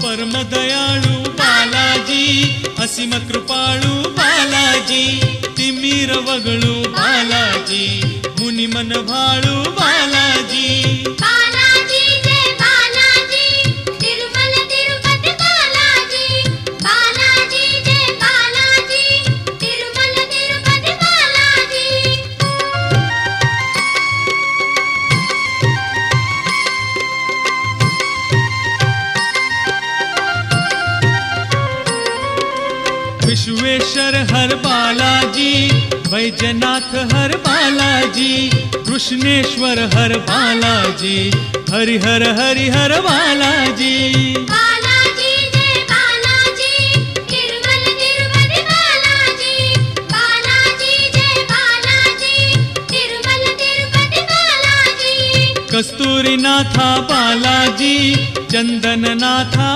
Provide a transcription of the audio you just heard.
परम दयाळू बालाजी, असीम कृपाळू बालाजी, तिमिर वगळू बालाजी, मुनी मन भाळू बालाजी। बालाजी जय बालाजी, तिरुमल तिरुपति बालाजी, बालाजी जय बालाजी, तिरुमल तिरुपति बालाजी। विश्वेश्वर हर बालाजी, वैजनाथ हर बालाजी, कृष्णेश्वर हर बालाजी, हरिहर हरिहर बालाजी। बालाजी जय बालाजी, तिरुमल तिरुपति बालाजी, बालाजी जय बालाजी, तिरुमल तिरुपति बालाजी। कस्तूरीनाथा बालाजी, चंदननाथा